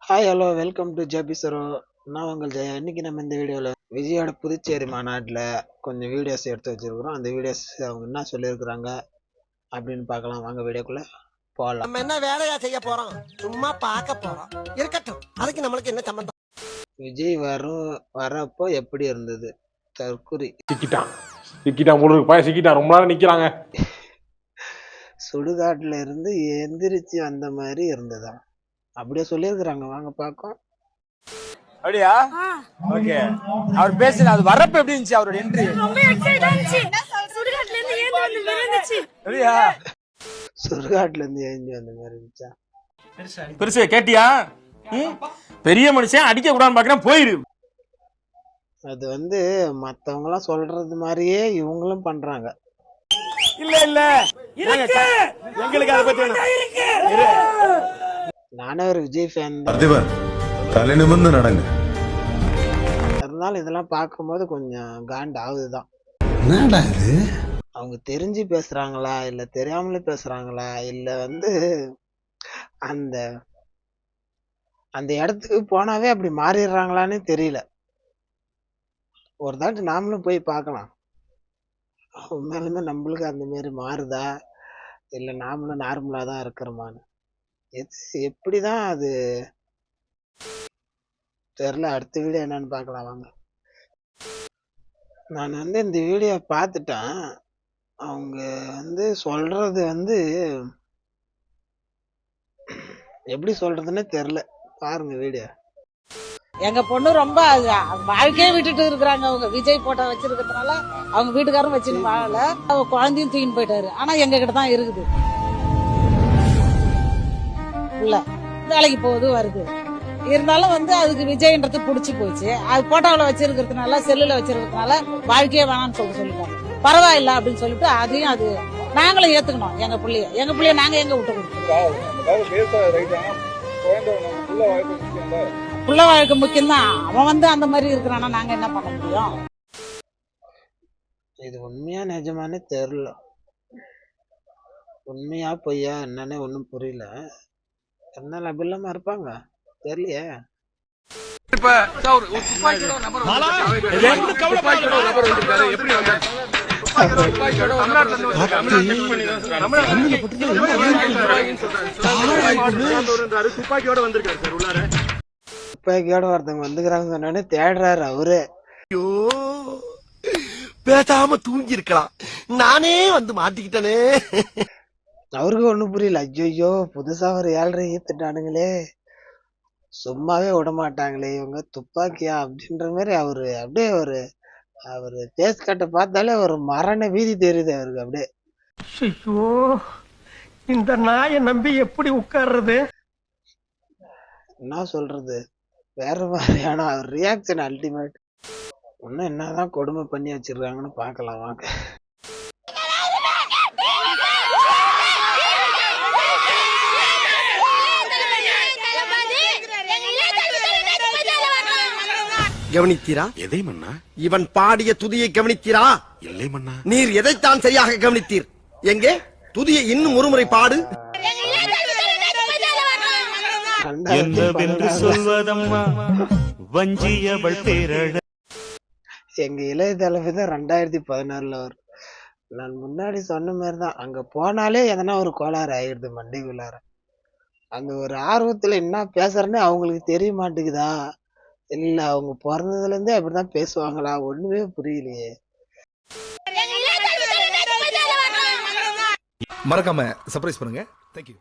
Hi hello welcome to JP சரோ. நான் உங்கள் ஜெயா. இன்னைக்கு நம்ம இந்த வீடியோவில் விஜயோட புதுச்சேரி மாநாட்டில் கொஞ்சம் வீடியோஸ் எடுத்து வச்சிருக்கிறோம். அந்த வீடியோஸ் அவங்க என்ன சொல்லியிருக்கிறாங்க அப்படின்னு பார்க்கலாம். வாங்க வீடியோக்குள்ள போகலாம். நம்ம என்ன வேலையா செய்ய போறோம்? சும்மா பார்க்க போறோம். இருக்கட்டும், அதுக்கு நம்மளுக்கு என்ன சம்பந்தம்? விஜய் வரப்போ எப்படி இருந்தது? தற்குறி சிக்கிட்டான் முழுக்கு பையன் சிக்கிட்டான். ரொம்ப நேரம் நிக்கிறாங்க. சுடுகாட்டுல இருந்து எந்திரிச்சு அந்த மாதிரி இருந்ததா? அப்படியே சொல்லியிருக்கிறாங்க. வாங்க பார்க்கலாம். அப்படியா? ஓகே. அவர் பேசுற அது வரப்ப எப்படி இருந்துச்சு? அவரோட என்ட்ரி ரொம்ப எக்ஸைட்டா இருந்துச்சு. சுடுகாட்ல இருந்து ஏந்து வந்து விழுந்துச்சு. அப்படியா? சுடுகாட்டுல இருந்து ஏஞ்சி அந்த மாதிரி இருந்துச்சா? பெருசு கேட்டியா? பெரிய மனுஷன் அடிக்க கூடாதுன்னு பாக்குறேன். போயிரு. அது மத்தவங்க எல்லாம் சொல்றது மாதிரியே இவங்களும் பண்றாங்க. இல்ல எங்களுக்கு அதை பத்தி நானே ஒரு விஜய் ஃபேன் தலை நிமிர்ந்து நடங்க. அதனால இதெல்லாம் பார்க்கும்போது கொஞ்சம் காண்ட் ஆகுதுதான். என்னடா இது? அவங்க தெரிஞ்சு பேசுறாங்களா இல்ல தெரியாமலே பேசுறாங்களா இல்ல அந்த அந்த இடத்துக்கு போனாவே அப்படி மாறிடுறாங்களான்னு தெரியல. ஒரு தாட்டி நாமளும் போய் பார்க்கலாம். உண்மையாலுமே நம்மளுக்கு அந்த மாதிரி மாறுதா இல்ல நாமளும் நார்மலா தான் இருக்கிறோமான்னு எப்படிதான் அது தெரியல. அடுத்த வீடியோ என்னன்னு பார்க்கலாம் வாங்க. நான் இந்த வீடியோ பார்த்துட்டேன். அவங்க சொல்றது எப்படி சொல்றதுன்னே தெரியல. பாருங்க வீடியோ. எங்க பொண்ணு ரொம்ப வாழ்க்கையே விட்டுட்டு இருக்கிறாங்க. அவங்க விஜய் போட்டோ வச்சிருக்கிறதுனால அவங்க வீட்டுக்காரரும் வச்சுன்னு வாழல. அவங்க குழந்தையும் தூக்கின்னு போயிட்டாரு. ஆனா எங்க கிட்ட தான் இருக்குது. இல்ல வேலைக்கு போகுது வருது. இருந்தாலும் அதுக்கு விஜய்ன்றது புடிச்சு போச்சு. அது போட்டோவில் வச்சிருக்கிறதுனால செல்லுல வச்சிருக்கிறதுனால வாழ்க்கையே வேணாம்னு சொல்லிட்டாங்க. பரவாயில்ல அப்படின்னு சொல்லிட்டு அதையும் நாங்களும் ஏத்துக்கணும். எங்க பிள்ளைய நாங்க எங்க விட்டு கொடுத்துருக்கோம். புள்ள வாழ்க்கை முக்கியம்தான். அவன் அந்த மாதிரி இருக்கிறானா நாங்க என்ன பண்ண முடியும்? இது உண்மையா நிஜமானே தெரியல. உண்மையா பொய்யா என்னன்னு ஒண்ணும் புரியல. என்னால அப்படி இல்லாம இருப்பாங்க தெரியலையே. துப்பாக்கியோட வந்திருக்காரு சார். உள்ளார துப்பாக்கியோட ஒருத்தவங்க வந்துக்கிறாங்க சொன்னோடனே தேடுறாரு அவரு. ஐயோ, பேசாம தூங்கி இருக்கலாம். நானே மாட்டிக்கிட்டனே. அவருக்கு ஒண்ணும் புரியல. ஐயோ புதுசா ஒரு 7.5 ஈத்துட்டானுங்களே, சும்மாவே விட மாட்டாங்களே இவங்க, துப்பாக்கியா அப்படின்ற மாதிரி அவரு பேஸ் கட்ட பார்த்தாலே ஒரு மரண வீதி தெரியுது அவருக்கு. அப்படியே ஐயோ, இந்த நாயை நம்பி எப்படி உட்கார்றது? என்ன சொல்றது, வேற மாதிரியான ரியாக்ஷன் அல்டிமேட். இன்னும் என்னதான் கொடுமை பண்ணி வச்சிருக்காங்கன்னு பார்க்கலாம் வாங்க. கவனித்தீரா? எதை மன்னா? இவன் பாடிய துதியை கவனித்தீரா? இல்லை மன்னா. நீர் எதைத்தான் சரியாக கவனித்தீர்? எங்கே துதியை இன்னும் ஒருமுறை பாடு. என்னவென்று சொல்வதம்மா வஞ்சியவள் பேரழ. எங்க இளைய தலைவர் 2016 வரும். நான் முன்னாடி சொன்ன மாதிரிதான். அங்க போனாலே எதனா ஒரு கோளாறு ஆயிடுது மண்டைக்குள்ளார. அந்த ஒரு ஆர்வத்துல என்ன பேசுறேன்னு அவங்களுக்கு தெரிய மாட்டேங்குதா இல்ல அவங்க பிறந்ததுல இருந்தே அப்படிதான் பேசுவாங்களா? ஒண்ணுமே புரியலையே. மறக்காம சர்ப்ரைஸ் பண்ணுங்க. தேங்க்யூ.